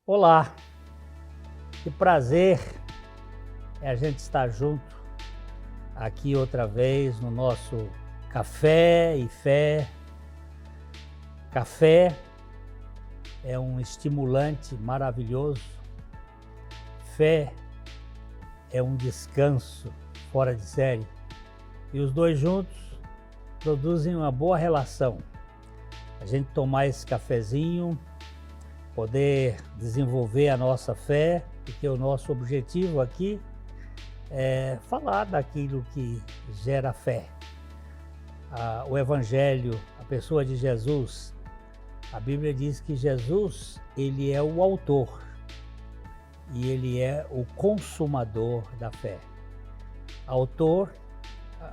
Olá, que prazer é a gente estar junto aqui outra vez no nosso Café e Fé. Café é um estimulante maravilhoso, fé é um descanso fora de série e os dois juntos produzem uma boa relação. A gente tomar esse cafezinho, poder desenvolver a nossa fé, porque o nosso objetivo aqui é falar daquilo que gera fé. O Evangelho, a pessoa de Jesus, a Bíblia diz que Jesus, ele é o autor e ele é o consumador da fé. Autor,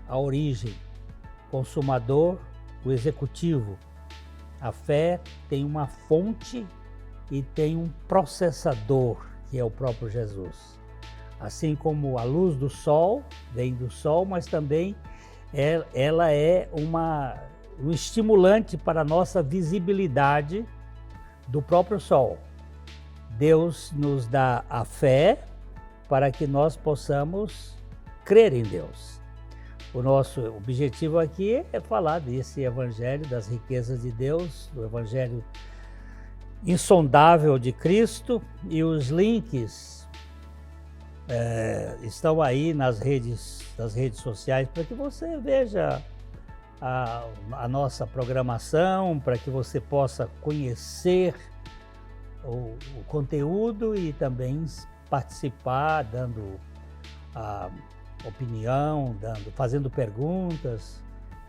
a origem, consumador, o executivo. A fé tem uma fonte e tem um processador, que é o próprio Jesus. Assim como a luz do sol vem do sol, mas também ela é um estimulante para a nossa visibilidade do próprio sol. Deus nos dá a fé para que nós possamos crer em Deus. O nosso objetivo aqui é falar desse evangelho, das riquezas de Deus, do evangelho insondável de Cristo, e os links estão aí nas redes sociais para que você veja a nossa programação, para que você possa conhecer o conteúdo e também participar, dando opinião, fazendo perguntas,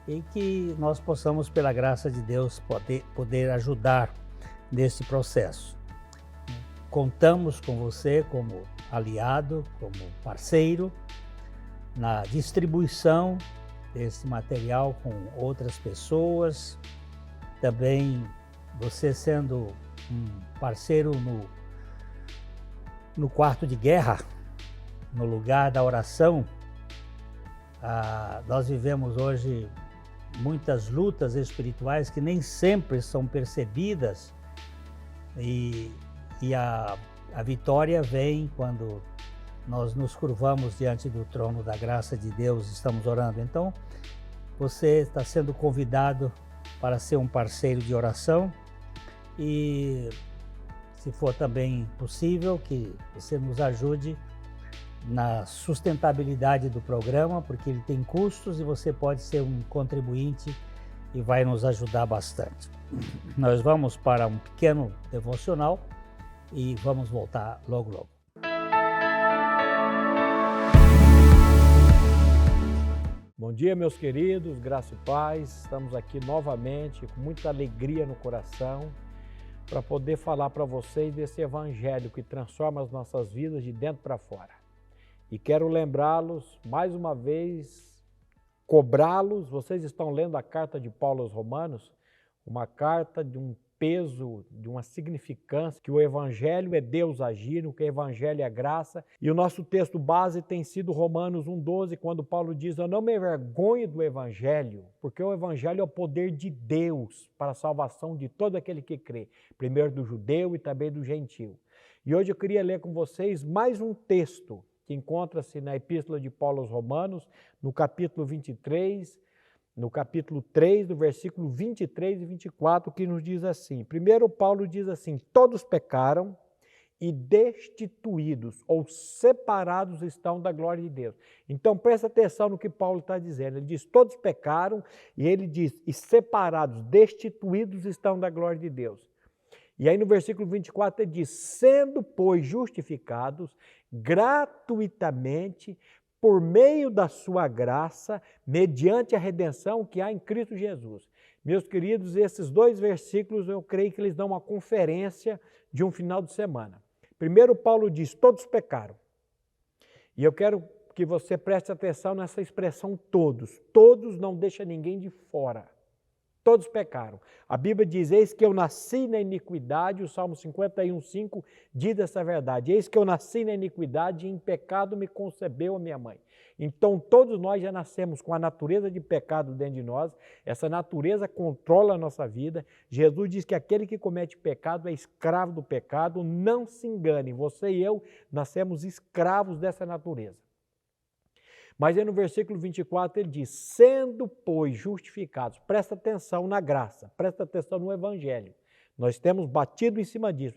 e que nós possamos, pela graça de Deus, poder ajudar nesse processo. Contamos com você como aliado, como parceiro, na distribuição desse material com outras pessoas. Também você sendo um parceiro no quarto de guerra, no lugar da oração. Nós vivemos hoje muitas lutas espirituais que nem sempre são percebidas, e a vitória vem quando nós nos curvamos diante do trono da graça de Deus, estamos orando. Então, você está sendo convidado para ser um parceiro de oração, e se for também possível, que você nos ajude na sustentabilidade do programa, porque ele tem custos e você pode ser um contribuinte e vai nos ajudar bastante. Nós vamos para um pequeno devocional e vamos voltar logo, logo. Bom dia, meus queridos, graça e paz. Estamos aqui novamente com muita alegria no coração para poder falar para vocês desse evangelho que transforma as nossas vidas de dentro para fora. E quero lembrá-los, mais uma vez, cobrá-los. Vocês estão lendo a carta de Paulo aos Romanos, uma carta de um peso, de uma significância, que o evangelho é Deus agindo, que o evangelho é graça. E o nosso texto base tem sido Romanos 1,12, quando Paulo diz: eu não me envergonho do evangelho, porque o evangelho é o poder de Deus para a salvação de todo aquele que crê, primeiro do judeu e também do gentil. E hoje eu queria ler com vocês mais um texto que encontra-se na Epístola de Paulo aos Romanos, no capítulo 23, no capítulo 3, do versículo 23 e 24, que nos diz assim. Primeiro, Paulo diz assim: todos pecaram e destituídos ou separados estão da glória de Deus. Então, presta atenção no que Paulo está dizendo. Ele diz: todos pecaram, e ele diz: e separados, destituídos estão da glória de Deus. E aí no versículo 24 ele diz: sendo, pois, justificados gratuitamente por meio da sua graça, mediante a redenção que há em Cristo Jesus. Meus queridos, esses dois versículos eu creio que eles dão uma conferência de um final de semana. Primeiro, Paulo diz: todos pecaram. E eu quero que você preste atenção nessa expressão todos. Todos, não deixa ninguém de fora. Todos pecaram. A Bíblia diz: eis que eu nasci na iniquidade, o Salmo 51,5 diz essa verdade: eis que eu nasci na iniquidade e em pecado me concebeu a minha mãe. Então todos nós já nascemos com a natureza de pecado dentro de nós, essa natureza controla a nossa vida. Jesus diz que aquele que comete pecado é escravo do pecado, não se engane, você e eu nascemos escravos dessa natureza. Mas aí no versículo 24 ele diz, sendo, pois, justificados, presta atenção na graça, presta atenção no evangelho. Nós temos batido em cima disso.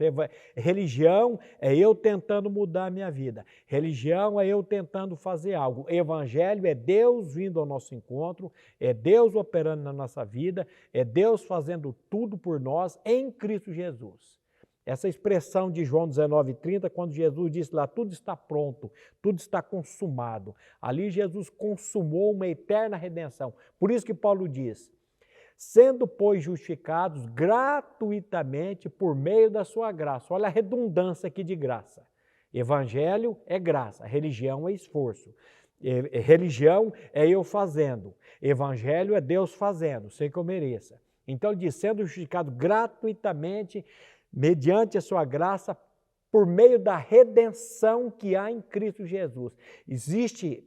Religião é eu tentando mudar a minha vida. Religião é eu tentando fazer algo. Evangelho é Deus vindo ao nosso encontro, é Deus operando na nossa vida, é Deus fazendo tudo por nós em Cristo Jesus. Essa expressão de João 19,30, quando Jesus disse lá, tudo está pronto, tudo está consumado. Ali Jesus consumou uma eterna redenção. Por isso que Paulo diz, sendo, pois, justificados gratuitamente por meio da sua graça. Olha a redundância aqui de graça. Evangelho é graça, religião é esforço. Religião é eu fazendo, evangelho é Deus fazendo, sem que eu mereça. Então ele diz, sendo justificado gratuitamente, mediante a sua graça, por meio da redenção que há em Cristo Jesus.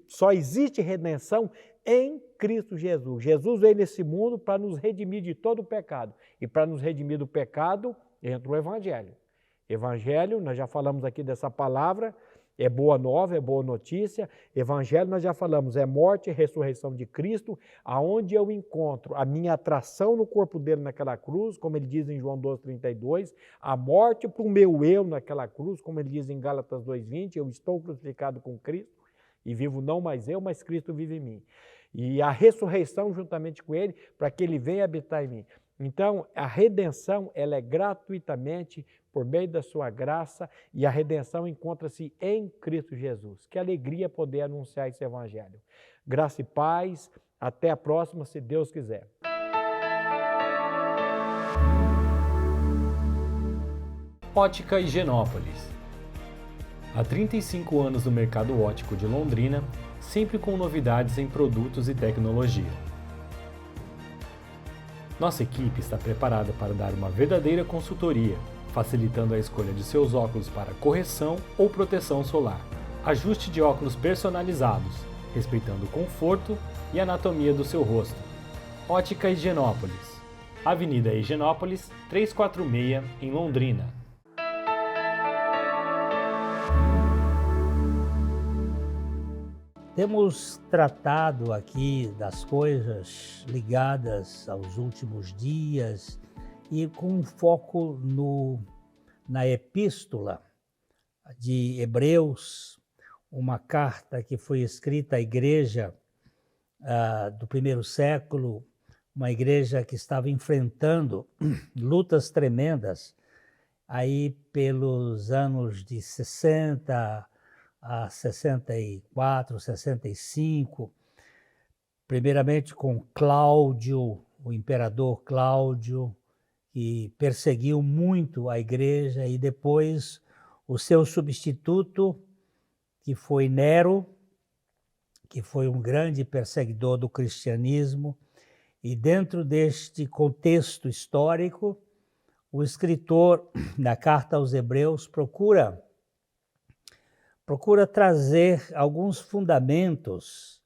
Só existe redenção em Cristo Jesus. Jesus veio nesse mundo para nos redimir de todo o pecado. E para nos redimir do pecado, entra o Evangelho. Evangelho, nós já falamos aqui dessa palavra, é boa nova, é boa notícia. Evangelho, nós já falamos, é morte e ressurreição de Cristo, aonde eu encontro a minha atração no corpo dele naquela cruz, como ele diz em João 12,32, a morte para o meu eu naquela cruz, como ele diz em Gálatas 2,20, eu estou crucificado com Cristo e vivo não mais eu, mas Cristo vive em mim. E a ressurreição juntamente com ele, para que ele venha habitar em mim. Então, a redenção, ela é gratuitamente por meio da sua graça e a redenção encontra-se em Cristo Jesus. Que alegria poder anunciar esse evangelho. Graça e paz, até a próxima, se Deus quiser. Ótica Higienópolis. Há 35 anos no mercado óptico de Londrina, sempre com novidades em produtos e tecnologia. Nossa equipe está preparada para dar uma verdadeira consultoria, facilitando a escolha de seus óculos para correção ou proteção solar. Ajuste de óculos personalizados, respeitando o conforto e anatomia do seu rosto. Ótica Higienópolis. Avenida Higienópolis, 346, em Londrina. Temos tratado aqui das coisas ligadas aos últimos dias e com um foco na epístola de Hebreus, uma carta que foi escrita à igreja do primeiro século, uma igreja que estava enfrentando lutas tremendas aí pelos anos de 60 a 64, 65, primeiramente com Cláudio, o imperador Cláudio, que perseguiu muito a igreja, e depois o seu substituto, que foi Nero, que foi um grande perseguidor do cristianismo. E dentro deste contexto histórico, o escritor da carta aos Hebreus procura trazer alguns fundamentos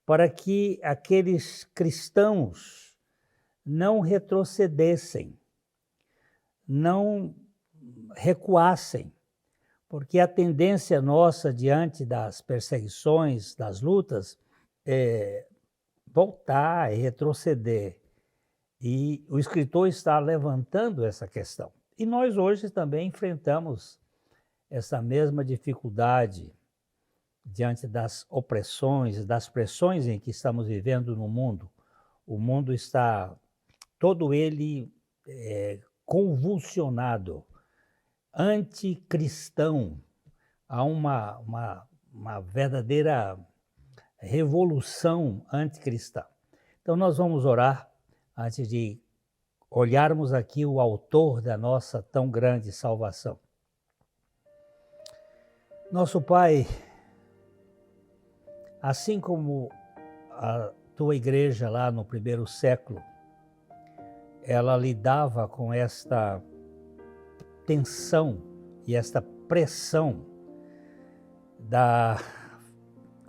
para que aqueles cristãos não retrocedessem, não recuassem, porque a tendência nossa diante das perseguições, das lutas, é voltar e retroceder. E o escritor está levantando essa questão. E nós hoje também enfrentamos essa mesma dificuldade diante das opressões, das pressões em que estamos vivendo no mundo. O mundo está todo ele convulsionado, anticristão. Há uma verdadeira revolução anticristã. Então nós vamos orar antes de olharmos aqui o autor da nossa tão grande salvação. Nosso Pai, assim como a tua igreja lá no primeiro século, ela lidava com esta tensão e esta pressão da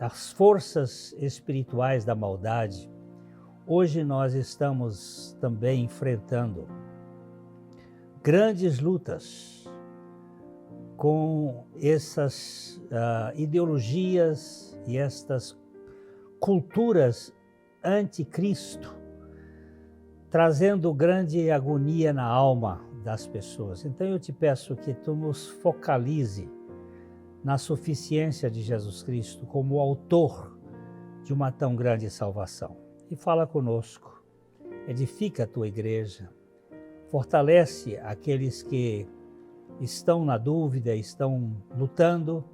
as forças espirituais da maldade, hoje nós estamos também enfrentando grandes lutas com essas ideologias e estas culturas anticristo, trazendo grande agonia na alma das pessoas. Então eu te peço que tu nos focalize na suficiência de Jesus Cristo como autor de uma tão grande salvação. E fala conosco, edifica a tua igreja, fortalece aqueles que estão na dúvida, estão lutando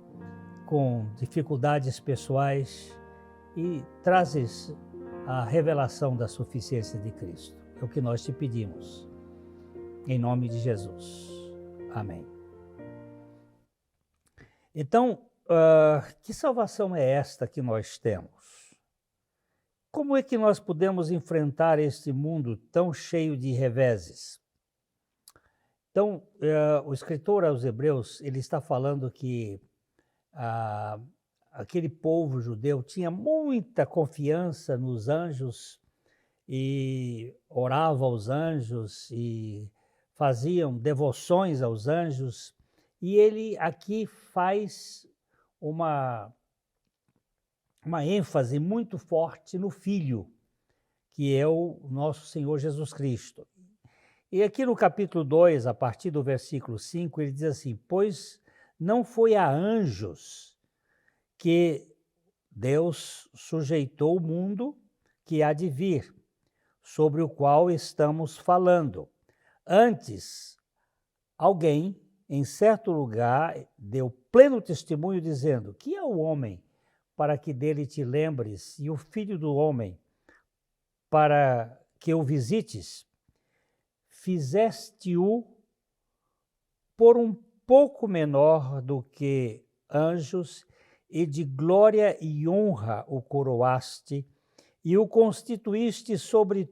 com dificuldades pessoais e trazes a revelação da suficiência de Cristo. É o que nós te pedimos. Em nome de Jesus. Amém. Então, que salvação é esta que nós temos? Como é que nós podemos enfrentar este mundo tão cheio de reveses? Então, o escritor aos Hebreus, ele está falando que aquele povo judeu tinha muita confiança nos anjos e orava aos anjos e faziam devoções aos anjos, e ele aqui faz uma ênfase muito forte no Filho, que é o nosso Senhor Jesus Cristo. E aqui no capítulo 2, a partir do versículo 5, ele diz assim: pois não foi a anjos que Deus sujeitou o mundo que há de vir, sobre o qual estamos falando. Antes, alguém, em certo lugar, deu pleno testemunho, dizendo: que é o homem para que dele te lembres, e o filho do homem para que o visites? Fizeste-o por um pouco menor do que anjos, e de glória e honra o coroaste, e o constituíste sobre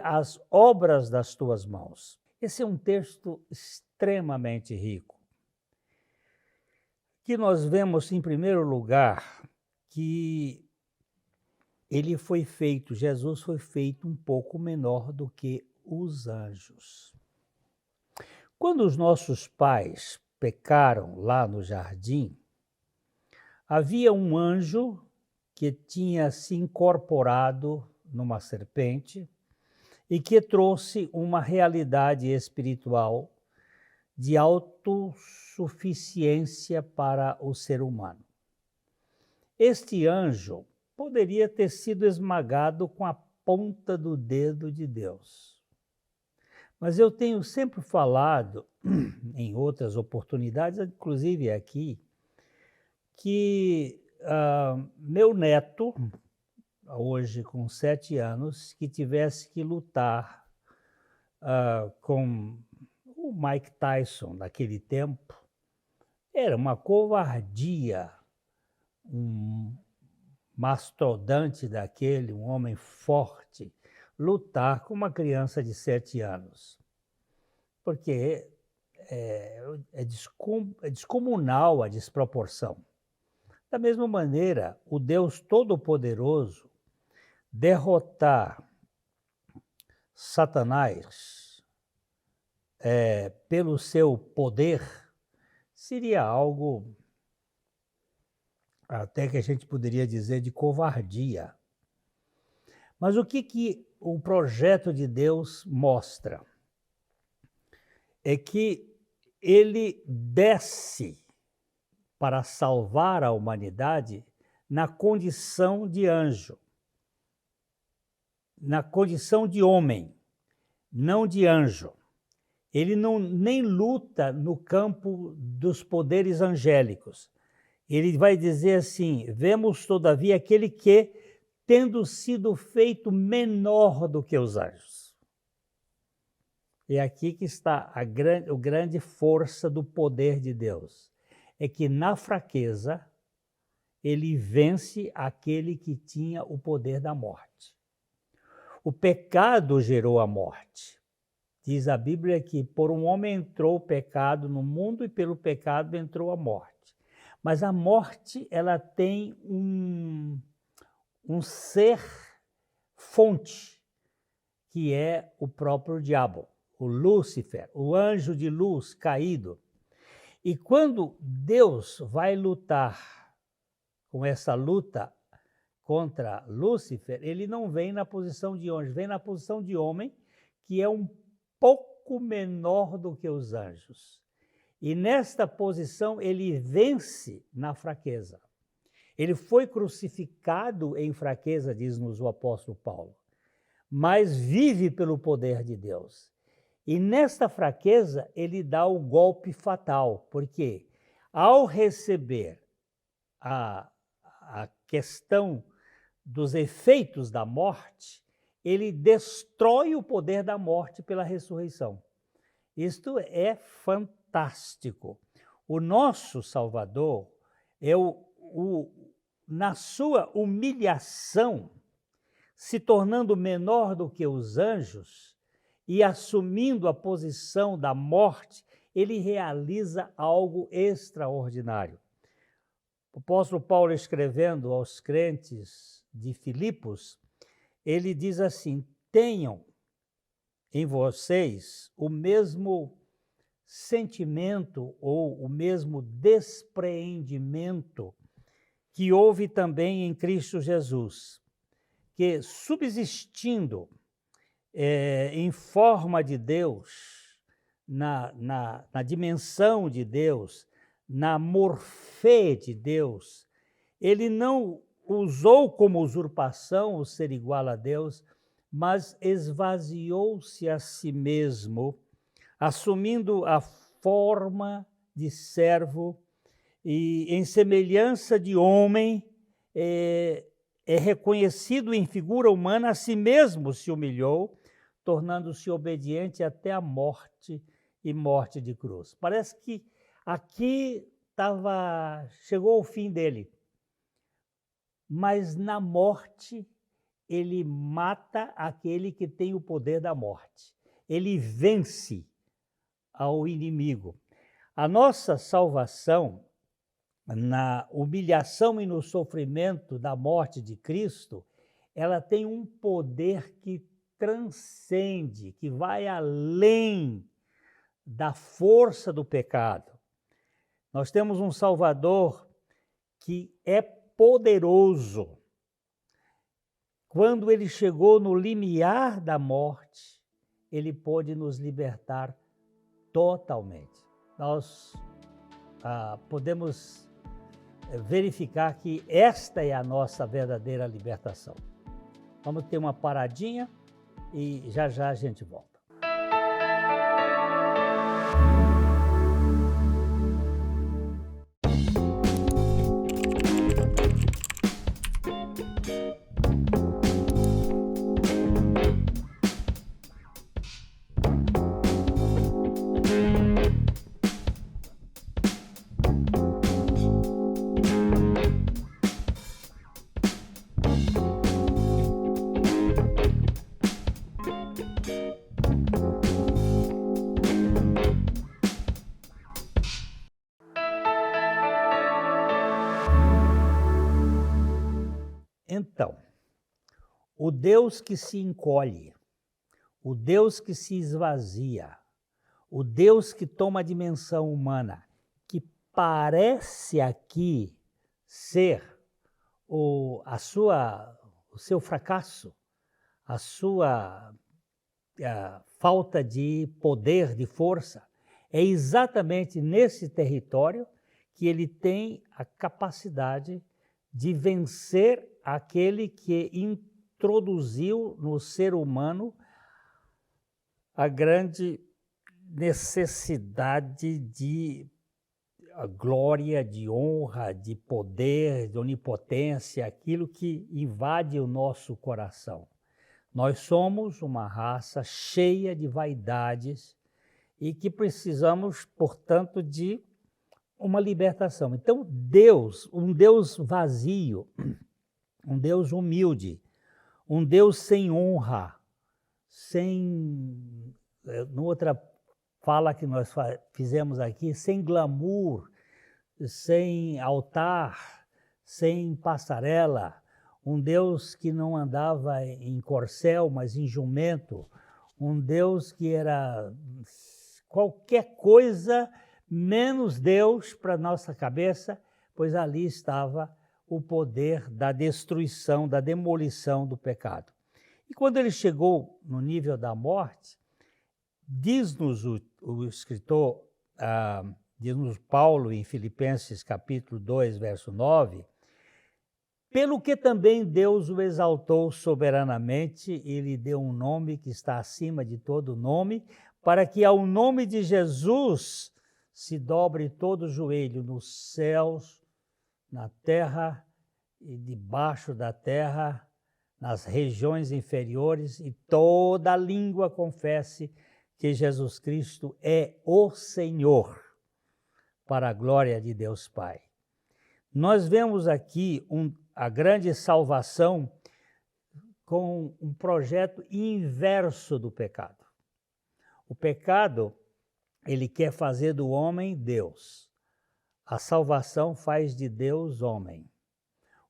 as obras das tuas mãos. Esse é um texto extremamente rico, que nós vemos, em primeiro lugar, que ele foi feito, Jesus foi feito um pouco menor do que os anjos. Quando os nossos pais pecaram lá no jardim, havia um anjo que tinha se incorporado numa serpente e que trouxe uma realidade espiritual de autossuficiência para o ser humano. Este anjo poderia ter sido esmagado com a ponta do dedo de Deus. Mas eu tenho sempre falado, em outras oportunidades, inclusive aqui, que meu neto, hoje com 7 anos, que tivesse que lutar com o Mike Tyson naquele tempo, era uma covardia, um mastodonte daquele, um homem forte, lutar com uma criança de 7 anos. Porque é descomunal a desproporção. Da mesma maneira, o Deus Todo-Poderoso derrotar Satanás pelo seu poder seria algo até que a gente poderia dizer de covardia. Mas o que o projeto de Deus mostra? É que ele desce para salvar a humanidade na condição de anjo, na condição de homem, não de anjo. Ele nem luta no campo dos poderes angélicos. Ele vai dizer assim: vemos todavia aquele que, tendo sido feito menor do que os anjos. É aqui que está a grande força do poder de Deus. É que na fraqueza, ele vence aquele que tinha o poder da morte. O pecado gerou a morte. Diz a Bíblia que por um homem entrou o pecado no mundo e pelo pecado entrou a morte. Mas a morte, ela tem um ser fonte, que é o próprio diabo, o Lúcifer, o anjo de luz caído. E quando Deus vai lutar com essa luta contra Lúcifer, ele não vem na posição de anjo, vem na posição de homem, que é um pouco menor do que os anjos. E nesta posição ele vence na fraqueza. Ele foi crucificado em fraqueza, diz-nos o apóstolo Paulo, mas vive pelo poder de Deus. E nesta fraqueza ele dá o golpe fatal, porque ao receber a questão dos efeitos da morte, ele destrói o poder da morte pela ressurreição. Isto é fantástico. O nosso Salvador na sua humilhação, se tornando menor do que os anjos e assumindo a posição da morte, ele realiza algo extraordinário. O apóstolo Paulo, escrevendo aos crentes de Filipos, ele diz assim: tenham em vocês o mesmo sentimento ou o mesmo despreendimento que houve também em Cristo Jesus, que subsistindo em forma de Deus, na dimensão de Deus, na morfê de Deus, ele não usou como usurpação o ser igual a Deus, mas esvaziou-se a si mesmo, assumindo a forma de servo e, em semelhança de homem, é reconhecido em figura humana, a si mesmo se humilhou, tornando-se obediente até a morte e morte de cruz. Parece que aqui chegou o fim dele, mas na morte ele mata aquele que tem o poder da morte. Ele vence ao inimigo. A nossa salvação, na humilhação e no sofrimento da morte de Cristo, ela tem um poder que transcende, que vai além da força do pecado. Nós temos um Salvador que é poderoso. Quando ele chegou no limiar da morte, ele pôde nos libertar totalmente. Nós podemos verificar que esta é a nossa verdadeira libertação. Vamos ter uma paradinha e já já a gente volta. Então, o Deus que se encolhe, o Deus que se esvazia, o Deus que toma a dimensão humana, que parece aqui ser o seu fracasso, a sua falta de poder, de força, é exatamente nesse território que ele tem a capacidade de vencer aquele que introduziu no ser humano a grande necessidade de glória, de honra, de poder, de onipotência, aquilo que invade o nosso coração. Nós somos uma raça cheia de vaidades e que precisamos, portanto, de uma libertação. Então, Deus, um Deus vazio, um Deus humilde, um Deus sem honra, outra fala que nós fizemos aqui, sem glamour, sem altar, sem passarela, um Deus que não andava em corcel, mas em jumento, um Deus que era qualquer coisa menos Deus para nossa cabeça, pois ali estava o poder da destruição, da demolição do pecado. E quando ele chegou no nível da morte, diz-nos o escritor, diz-nos Paulo em Filipenses capítulo 2, verso 9, pelo que também Deus o exaltou soberanamente e lhe deu um nome que está acima de todo nome, para que ao nome de Jesus se dobre todo o joelho nos céus, na terra e debaixo da terra, nas regiões inferiores, e toda língua confesse que Jesus Cristo é o Senhor, para a glória de Deus Pai. Nós vemos aqui a grande salvação com um projeto inverso do pecado. O pecado, ele quer fazer do homem Deus. A salvação faz de Deus homem.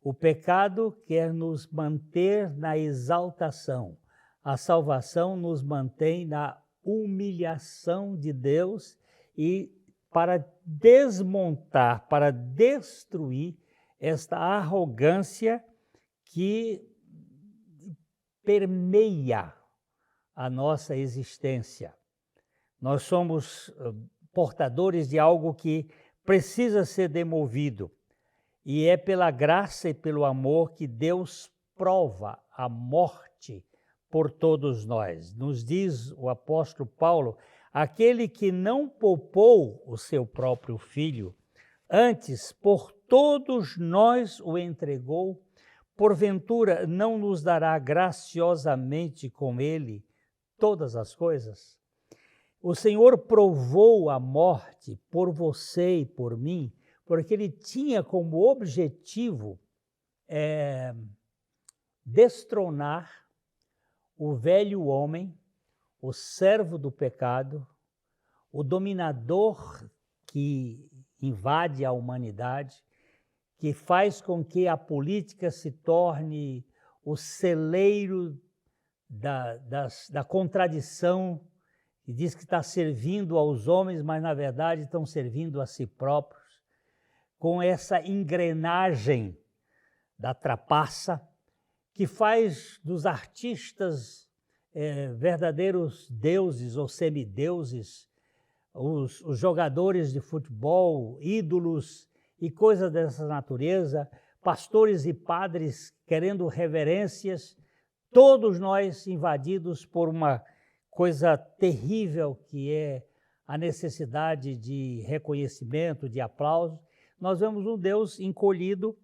O pecado quer nos manter na exaltação. A salvação nos mantém na humilhação de Deus e para desmontar, para destruir esta arrogância que permeia a nossa existência. Nós somos portadores de algo que precisa ser demovido. E é pela graça e pelo amor que Deus prova a morte por todos nós. Nos diz o apóstolo Paulo, aquele que não poupou o seu próprio filho, antes por todos nós o entregou, porventura não nos dará graciosamente com ele todas as coisas? O Senhor provou a morte por você e por mim, porque ele tinha como objetivo destronar o velho homem, o servo do pecado, o dominador que invade a humanidade, que faz com que a política se torne o celeiro da contradição, que diz que está servindo aos homens, mas na verdade estão servindo a si próprios, com essa engrenagem da trapaça, que faz dos artistas verdadeiros deuses ou semideuses, os jogadores de futebol, ídolos e coisas dessa natureza, pastores e padres querendo reverências, todos nós invadidos por uma coisa terrível que é a necessidade de reconhecimento, de aplauso. Nós vemos um Deus encolhido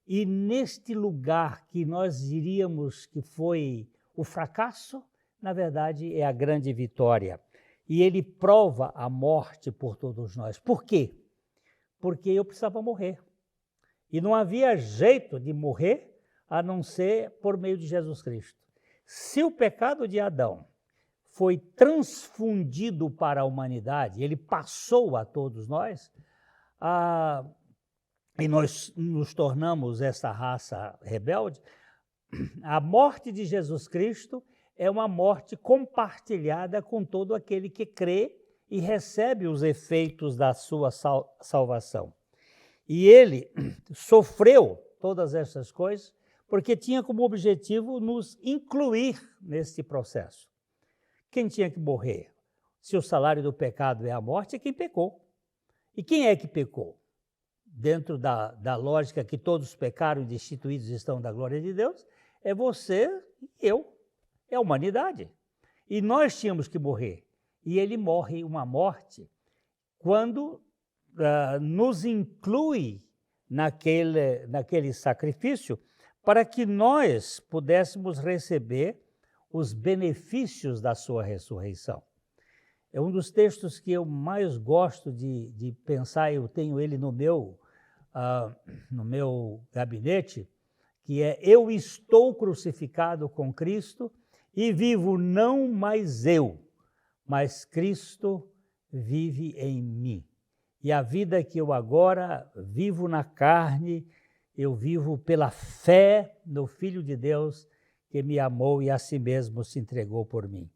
e neste lugar que nós diríamos que foi o fracasso, na verdade é a grande vitória. E ele prova a morte por todos nós. Por quê? Porque eu precisava morrer. E não havia jeito de morrer a não ser por meio de Jesus Cristo. Se o pecado de Adão foi transfundido para a humanidade, ele passou a todos nós, e nós nos tornamos essa raça rebelde, a morte de Jesus Cristo é uma morte compartilhada com todo aquele que crê e recebe os efeitos da sua salvação. E ele sofreu todas essas coisas porque tinha como objetivo nos incluir nesse processo. Quem tinha que morrer? Se o salário do pecado é a morte, é quem pecou. E quem é que pecou? Dentro da lógica que todos pecaram e destituídos estão da glória de Deus, é você e eu, é a humanidade. E nós tínhamos que morrer. E ele morre uma morte quando nos inclui naquele sacrifício para que nós pudéssemos receber os benefícios da sua ressurreição. É um dos textos que eu mais gosto de pensar, eu tenho ele no meu gabinete, que é: eu estou crucificado com Cristo e vivo não mais eu, mas Cristo vive em mim. E a vida que eu agora vivo na carne, eu vivo pela fé no Filho de Deus que me amou e a si mesmo se entregou por mim.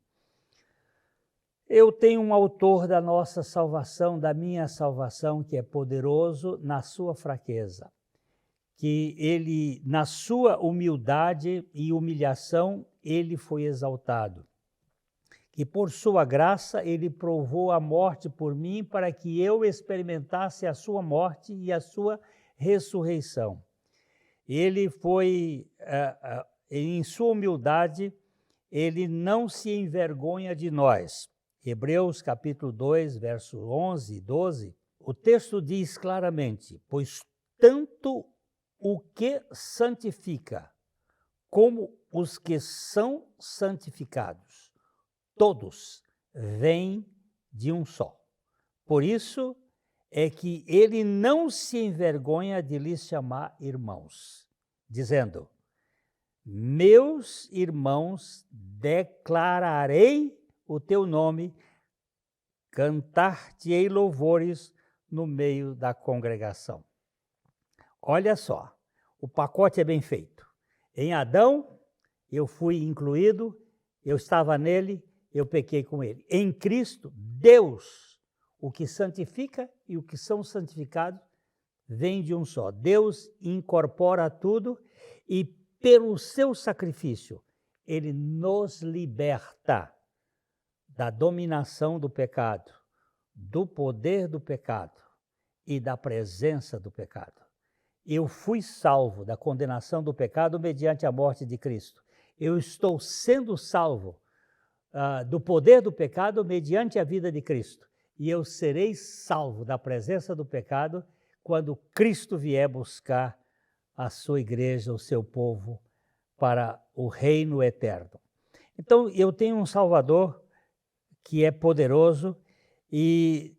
Eu tenho um autor da nossa salvação, da minha salvação, que é poderoso na sua fraqueza, que ele, na sua humildade e humilhação, ele foi exaltado, que por sua graça ele provou a morte por mim para que eu experimentasse a sua morte e a sua ressurreição. Ele foi, em sua humildade, ele não se envergonha de nós. Hebreus capítulo 2, verso 11 e 12, o texto diz claramente: pois tanto o que santifica como os que são santificados, todos vêm de um só. Por isso é que ele não se envergonha de lhes chamar irmãos, dizendo: meus irmãos, declararei o teu nome, cantar-te-ei louvores no meio da congregação. Olha só, o pacote é bem feito. Em Adão, eu fui incluído, eu estava nele, eu pequei com ele. Em Cristo, Deus, o que santifica e o que são santificados, vem de um só. Deus incorpora tudo e, pelo seu sacrifício, ele nos liberta da dominação do pecado, do poder do pecado e da presença do pecado. Eu fui salvo da condenação do pecado mediante a morte de Cristo. Eu estou sendo salvo do poder do pecado mediante a vida de Cristo. E eu serei salvo da presença do pecado quando Cristo vier buscar a sua igreja, o seu povo, para o reino eterno. Então, eu tenho um Salvador que é poderoso e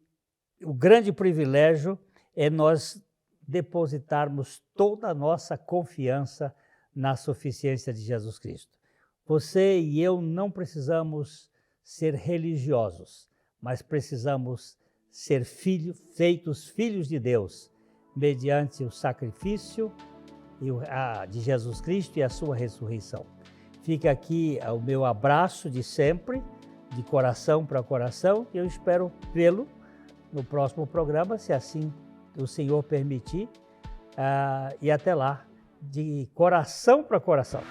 o grande privilégio é nós depositarmos toda a nossa confiança na suficiência de Jesus Cristo. Você e eu não precisamos ser religiosos, mas precisamos ser feitos filhos de Deus, mediante o sacrifício de Jesus Cristo e a sua ressurreição. Fica aqui o meu abraço de sempre, de coração para coração, e eu espero vê-lo no próximo programa, se assim o Senhor permitir, e até lá, de coração para coração.